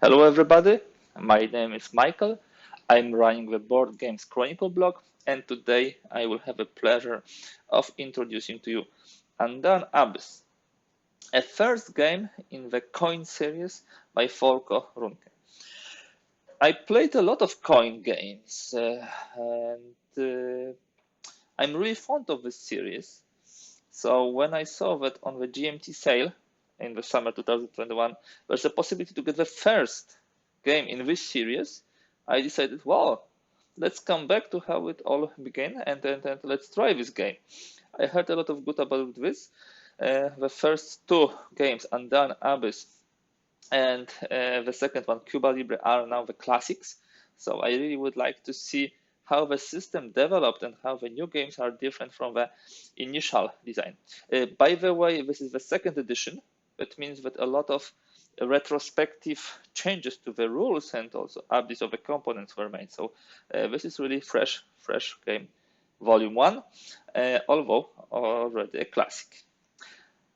Hello everybody, my name is Michael. I'm running the Board Games Chronicle blog, and today I will have the pleasure of introducing to you Andean Abyss, a first game in the coin series by Folko Runke. I played a lot of coin games and I'm really fond of this series. So when I saw that on the GMT sale in the summer 2021, there's a possibility to get the first game in this series, I decided, well, let's come back to how it all began and let's try this game. I heard a lot of good about this. The first two games, Andean Abyss and the second one, Cuba Libre, are now the classics. So I really would like to see how the system developed and how the new games are different from the initial design. By the way, this is the second edition. That means that a lot of retrospective changes to the rules and also updates of the components were made. So this is really fresh game, volume 1, although already a classic.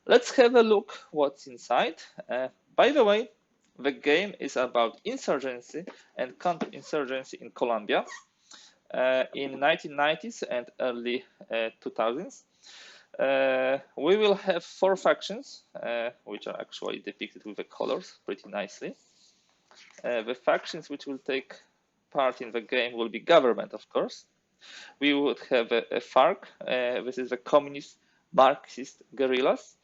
Let's have a look what's inside. By the way, the game is about insurgency and counterinsurgency in Colombia in 1990s and early 2000s. We will have 4 factions, which are actually depicted with the colors pretty nicely. The factions which will take part in the game will be government, of course. We would have a FARC, this is the communist Marxist guerrillas.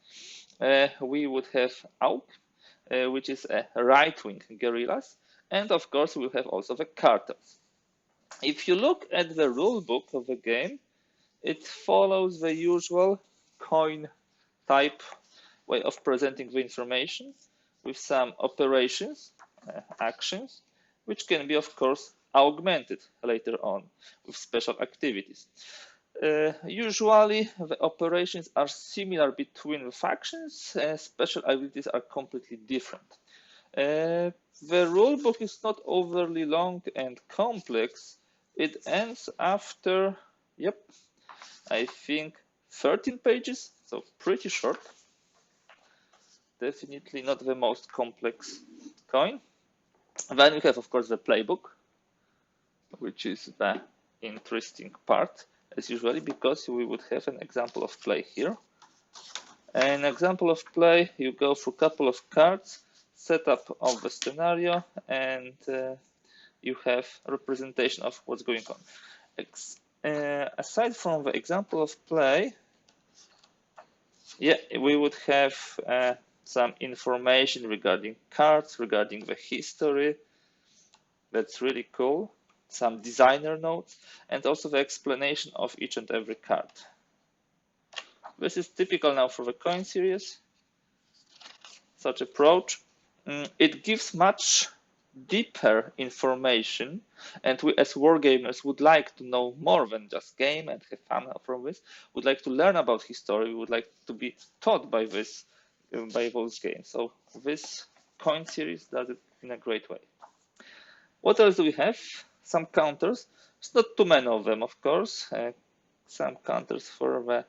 We would have AUK, which is a right-wing guerrillas, and of course we'll have also the cartels. If you look at the rule book of the game, it follows the usual coin type way of presenting the information with some operations, actions, which can be of course augmented later on with special activities. Usually the operations are similar between the factions, special abilities are completely different. The rulebook is not overly long and complex. It ends after, I think 13 pages, so pretty short. Definitely not the most complex coin. Then we have, of course, the playbook, which is the interesting part, as usually, because we would have an example of play here. An example of play, you go through a couple of cards, setup of the scenario, and you have a representation of what's going on. Aside from the example of play, we would have some information regarding cards, regarding the history. That's really cool. Some designer notes, and also the explanation of each and every card. This is typical now for the coin series, such approach. It gives much deeper information, and we as wargamers would like to know more than just game and have fun from this. Would like to learn about history. We would like to be taught by this, by those games. So this coin series does it in a great way. What else do we have? Some counters. It's not too many of them, of course. Some counters for the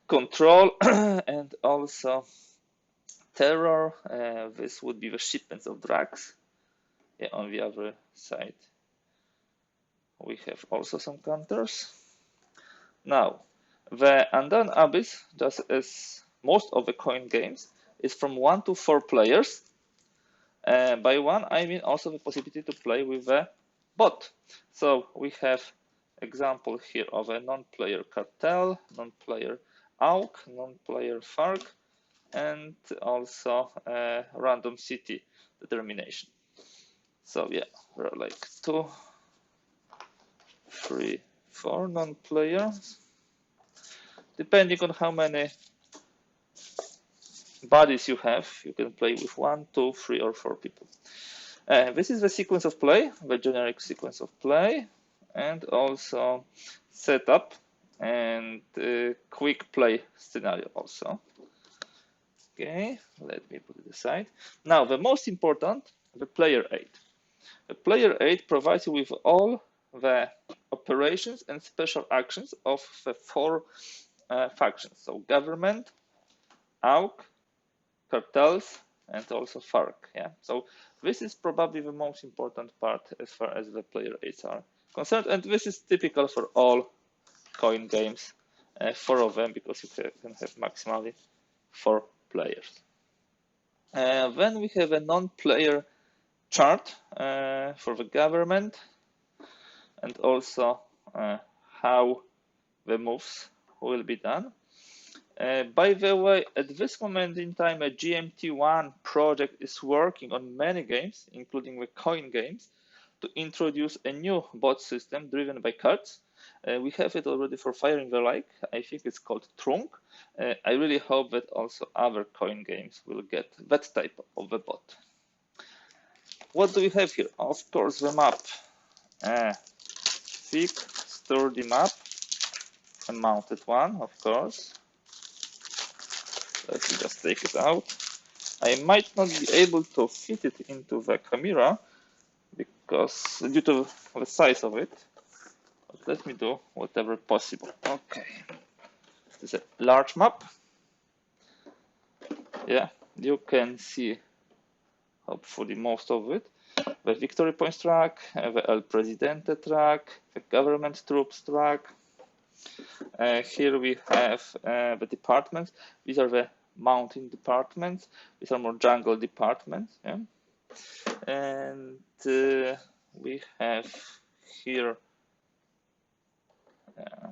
control and also terror. This would be the shipments of drugs. On the other side, we have also some counters. Now, the Andean Abyss, just as most of the coin games, is from 1 to 4 players. By 1, I mean also the possibility to play with a bot. So we have example here of a non-player cartel, non-player AUK, non-player FARC, and also a random city determination. So there are like 2, 3, 4 non-players. Depending on how many bodies you have, you can play with 1, 2, 3, or 4 people. This is the sequence of play, the generic sequence of play, and also setup and quick play scenario also. Okay, let me put it aside. Now, the most important, the player aid. The player aid provides you with all the operations and special actions of the 4 factions. So government, AUK, cartels, and also FARC. Yeah, so this is probably the most important part as far as the player aids are concerned, and this is typical for all coin games, 4 of them, because you can have maximally 4 players. Then we have a non-player chart for the government, and also how the moves will be done. By the way, at this moment in time, a GMT1 project is working on many games, including the coin games, to introduce a new bot system driven by cards. We have it already for Fire in the Lake. I think it's called Trunk. I really hope that also other coin games will get that type of a bot. What do we have here? Of course, the map. Thick, sturdy map. A mounted one, of course. Let me just take it out. I might not be able to fit it into the camera because due to the size of it. But let me do whatever possible. Okay. This is a large map. Yeah, you can see hopefully most of it. The Victory Points track, the El Presidente track, the government troops track. Here we have the departments. These are the mountain departments. These are more jungle departments. Yeah? And we have here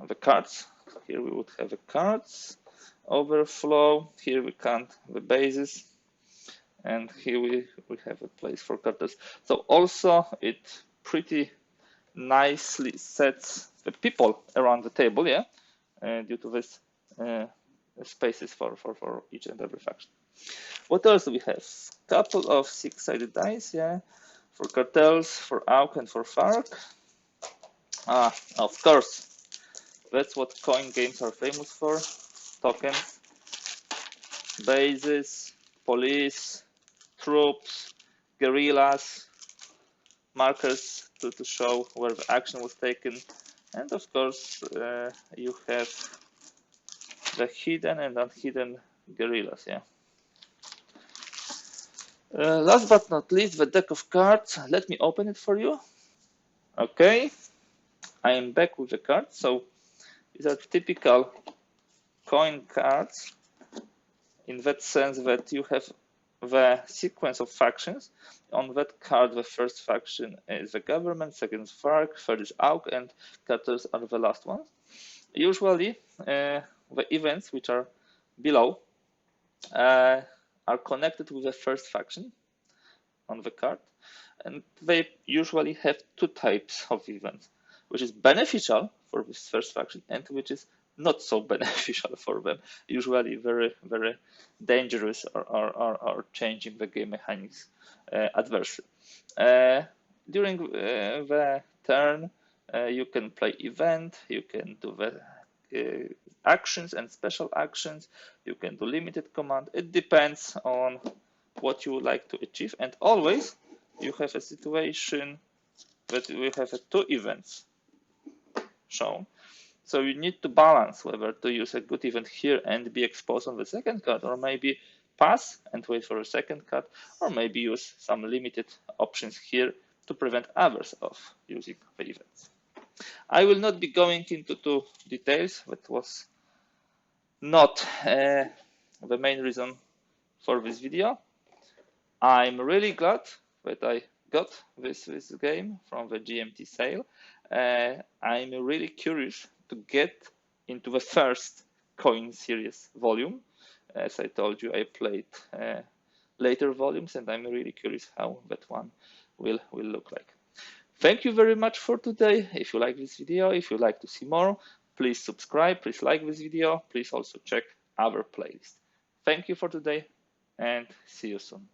the cards. Here we would have the cards overflow. Here we count the bases. And here we have a place for cards. So also it pretty nicely sets the people around the table, yeah, due to this spaces for each and every faction. What else do we have? Couple of 6-sided dice, yeah, for cartels, for AUK, and for FARC. Of course, that's what coin games are famous for. Tokens, bases, police, troops, guerrillas, markers to show where the action was taken, and of course you have the hidden and unhidden guerrillas. Yeah. Last but not least, the deck of cards. Let me open it for you. Okay, I am back with the cards. So these are typical coin cards in that sense that you have the sequence of factions. On that card, the first faction is the government, second is FARC, third is AUK, and cartels are the last ones. Usually, the events which are below are connected with the first faction on the card, and they usually have 2 types of events, which is beneficial for this first faction and which is not so beneficial for them, usually very, very dangerous or changing the game mechanics adversely. During the turn, you can play event, you can do the actions and special actions, you can do limited command. It depends on what you would like to achieve, and always you have a situation that we have 2 events shown. So you need to balance whether to use a good event here and be exposed on the second card, or maybe pass and wait for a second card, or maybe use some limited options here to prevent others of using the events. I will not be going into details. That was not the main reason for this video. I'm really glad that I got this game from the GMT sale. I'm really curious to get into the first coin series volume. As I told you, I played later volumes, and I'm really curious how that one will look like. Thank you very much for today. If you like this video, if you like to see more, please subscribe, please like this video, please also check our playlist. Thank you for today, and see you soon.